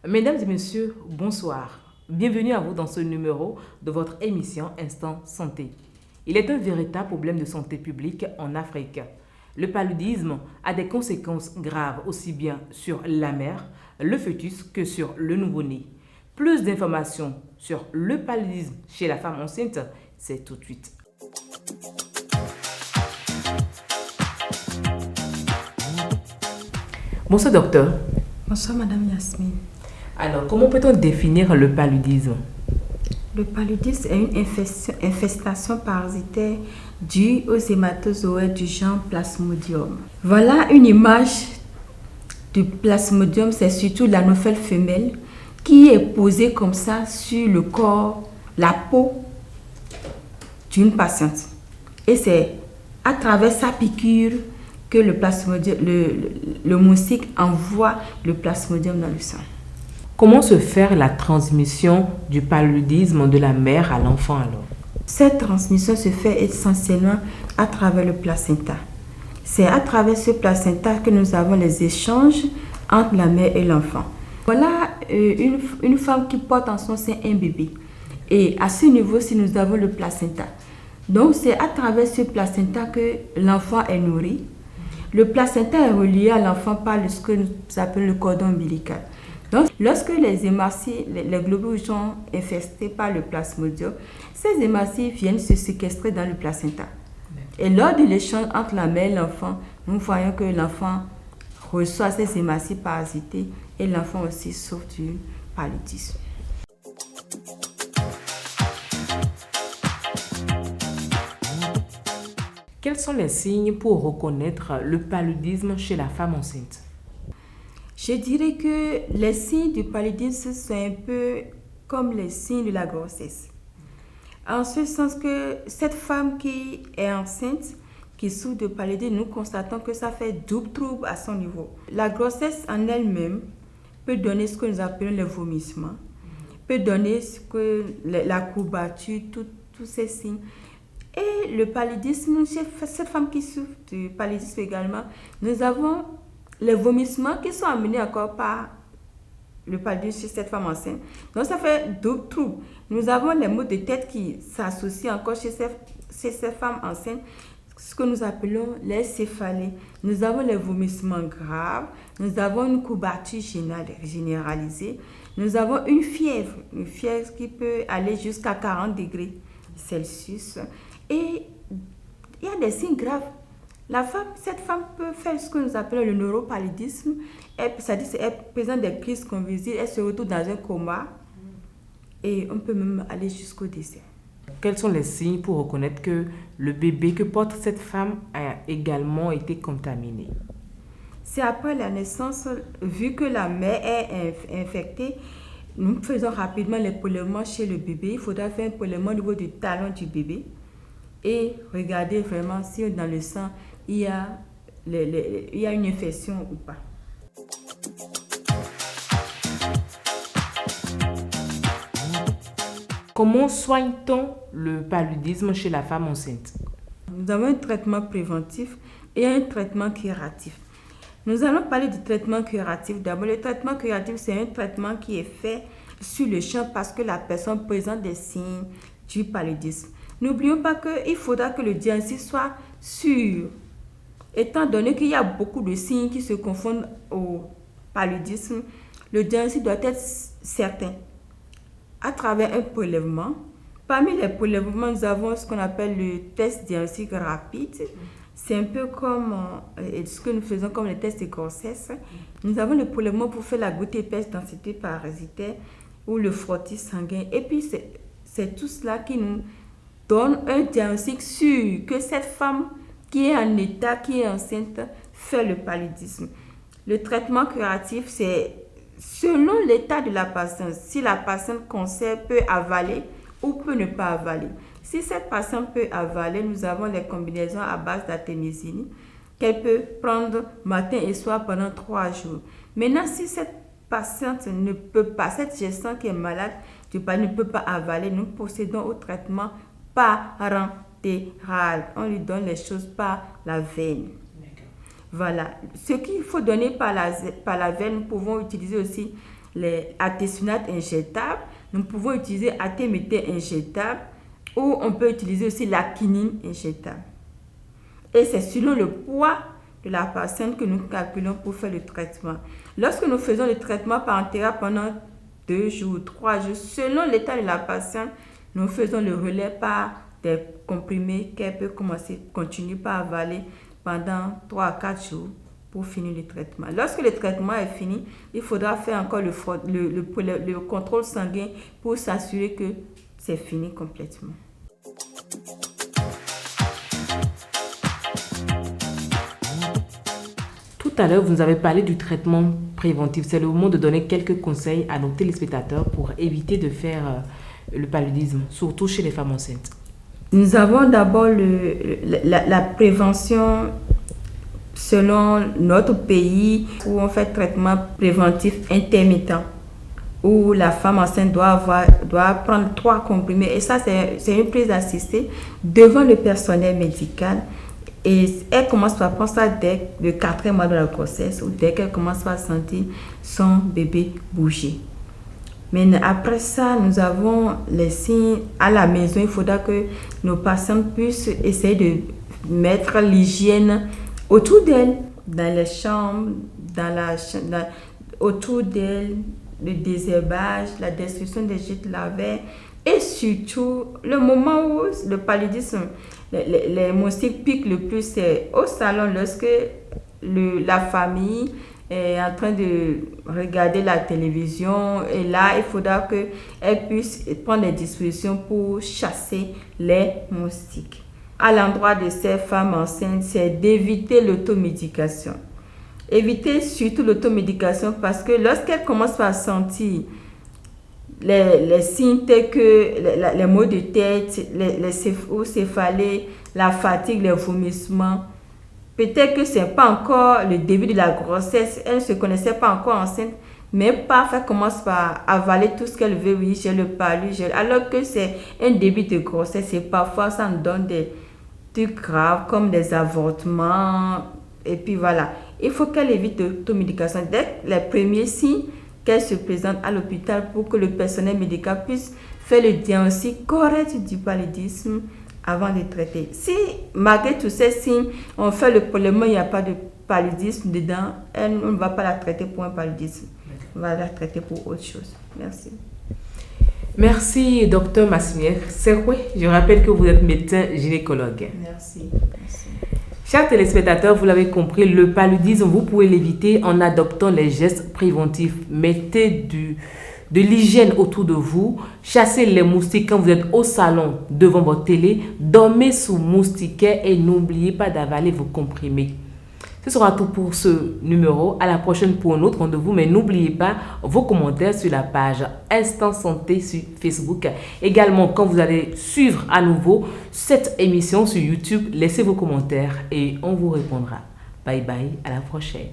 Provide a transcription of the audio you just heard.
Mesdames et messieurs, bonsoir. Bienvenue à vous dans ce numéro de votre émission Instant Santé. Il est un véritable problème de santé publique en Afrique. Le paludisme a des conséquences graves aussi bien sur la mère, le fœtus que sur le nouveau-né. Plus d'informations sur le paludisme chez la femme enceinte, c'est tout de suite. Bonsoir docteur. Bonsoir Madame Yasmine. Alors, comment peut-on définir le paludisme? Le paludisme est une infestation parasitaire due aux hématozoaires du genre Plasmodium. Voilà une image du Plasmodium, c'est surtout l'anophèle femelle qui est posée comme ça sur le corps, la peau d'une patiente. Et c'est à travers sa piqûre que le moustique envoie le Plasmodium dans le sang. Comment se fait la transmission du paludisme de la mère à l'enfant alors? Cette transmission se fait essentiellement à travers le placenta. C'est à travers ce placenta que nous avons les échanges entre la mère et l'enfant. Voilà une femme qui porte en son sein un bébé. Et à ce niveau-ci, nous avons le placenta. Donc, c'est à travers ce placenta que l'enfant est nourri. Le placenta est relié à l'enfant par ce que nous appelons le cordon ombilical. Donc, lorsque les hémorragies, les globules sont infestés par le plasmodium, ces hémorragies viennent se séquestrer dans le placenta. Et lors de l'échange entre la mère et l'enfant, nous voyons que l'enfant reçoit ces hémorragies parasitées et l'enfant aussi souffre du paludisme. Quels sont les signes pour reconnaître le paludisme chez la femme enceinte? Je dirais que les signes du paludisme sont un peu comme les signes de la grossesse. En ce sens que cette femme qui est enceinte, qui souffre de paludisme, nous constatons que ça fait double trouble à son niveau. La grossesse en elle-même peut donner ce que nous appelons les vomissements, peut donner la courbature, tous ces signes. Et le paludisme, chez cette femme qui souffre du paludisme également, nous avons les vomissements qui sont amenés encore par le paludisme chez cette femme enceinte. Donc, ça fait double trouble. Nous avons les maux de tête qui s'associent encore chez cette femme enceinte, ce que nous appelons les céphalées. Nous avons les vomissements graves, nous avons une courbature généralisée, nous avons une fièvre qui peut aller jusqu'à 40 degrés Celsius. Et il y a des signes graves. Cette femme peut faire ce que nous appelons le neuropaludisme. C'est-à-dire qu'elle présente des crises convulsives, elle se retrouve dans un coma et on peut même aller jusqu'au décès. Quels sont les signes pour reconnaître que le bébé que porte cette femme a également été contaminé? C'est après la naissance, vu que la mère est infectée, nous faisons rapidement les prélèvements chez le bébé. Il faudra faire un prélèvement au niveau du talon du bébé et regarder vraiment si dans le sang il y a une infection ou pas. Comment soigne-t-on le paludisme chez la femme enceinte? Nous avons un traitement préventif et un traitement curatif. Nous allons parler du traitement curatif. D'abord, le traitement curatif, c'est un traitement qui est fait sur le champ parce que la personne présente des signes du paludisme. N'oublions pas qu'il faudra que le diagnostic soit sûr. Étant donné qu'il y a beaucoup de signes qui se confondent au paludisme, le diagnostic doit être certain. À travers un prélèvement, parmi les prélèvements, nous avons ce qu'on appelle le test diagnostic rapide. C'est un peu comme ce que nous faisons comme les tests de grossesse. Nous avons le prélèvement pour faire la goutte épaisse densité parasitaire ou le frottis sanguin. Et puis, c'est tout cela qui nous donne un diagnostic sûr que cette femme qui est en état, qui est enceinte, fait le paludisme. Le traitement curatif, c'est selon l'état de la patiente. Si la patiente conserve, peut avaler ou peut ne pas avaler. Si cette patiente peut avaler, nous avons les combinaisons à base d'artémisine qu'elle peut prendre matin et soir pendant 3 jours. Maintenant, si cette patiente ne peut pas, cette gestion qui est malade ne peut pas avaler, nous procédons au traitement parentéral. On lui donne les choses par la veine. Voilà. Ce qu'il faut donner par la veine, nous pouvons utiliser aussi les artesunates injectables. Nous pouvons utiliser artéméthée injectable ou on peut utiliser aussi la quinine injectable. Et c'est selon le poids de la patiente que nous calculons pour faire le traitement. Lorsque nous faisons le traitement parentéral pendant 2 jours, 3 jours, selon l'état de la patiente, nous faisons le relais par des comprimés qu'elle peut continuer par avaler pendant 3 à 4 jours pour finir le traitement. Lorsque le traitement est fini, il faudra faire encore le contrôle sanguin pour s'assurer que c'est fini complètement. Tout à l'heure, vous nous avez parlé du traitement préventif. C'est le moment de donner quelques conseils à nos téléspectateurs pour éviter de faire le paludisme, surtout chez les femmes enceintes. Nous avons d'abord la prévention selon notre pays où on fait traitement préventif intermittent, où la femme enceinte doit prendre 3 comprimés. Et ça, c'est une prise assistée devant le personnel médical. Et elle commence par prendre ça dès le 4e mois de la grossesse ou dès qu'elle commence à sentir son bébé bouger. Mais après ça, nous avons les signes à la maison. Il faudra que nos patients puissent essayer de mettre l'hygiène autour d'elle, dans les chambres, autour d'elle, le désherbage, la destruction des gîtes lavaires et surtout le moment où le paludisme, les moustiques piquent le plus, c'est au salon lorsque la famille est en train de regarder la télévision et là il faudra qu'elle puisse prendre des dispositions pour chasser les moustiques. À l'endroit de ces femmes enceintes, c'est d'éviter l'automédication. Éviter surtout l'automédication parce que lorsqu'elles commencent à sentir les signes tels que les maux de tête, les céphalées, la fatigue, les vomissements, peut-être que ce n'est pas encore le début de la grossesse, elle ne se connaissait pas encore enceinte, mais parfois elle commence par avaler tout ce qu'elle veut, oui, j'ai le palud, alors que c'est un début de grossesse et parfois ça nous donne des trucs graves comme des avortements et puis voilà. Il faut qu'elle évite l'automédication dès les premiers signes qu'elle se présente à l'hôpital pour que le personnel médical puisse faire le diagnostic correct du paludisme avant de traiter. Si malgré tous ces signes, on fait le prélèvement, il n'y a pas de paludisme dedans, on ne va pas la traiter pour un paludisme. On va la traiter pour autre chose. Merci. Merci, docteur Massimière Serwe. Je rappelle que vous êtes médecin gynécologue. Merci. Chers téléspectateurs, vous l'avez compris, le paludisme, vous pouvez l'éviter en adoptant les gestes préventifs. Mettez de l'hygiène autour de vous, chassez les moustiques quand vous êtes au salon devant votre télé, dormez sous moustiquaire et n'oubliez pas d'avaler vos comprimés. Ce sera tout pour ce numéro. À la prochaine pour un autre rendez-vous. Mais n'oubliez pas vos commentaires sur la page Instant Santé sur Facebook. Également, quand vous allez suivre à nouveau cette émission sur YouTube, laissez vos commentaires et on vous répondra. Bye bye, à la prochaine.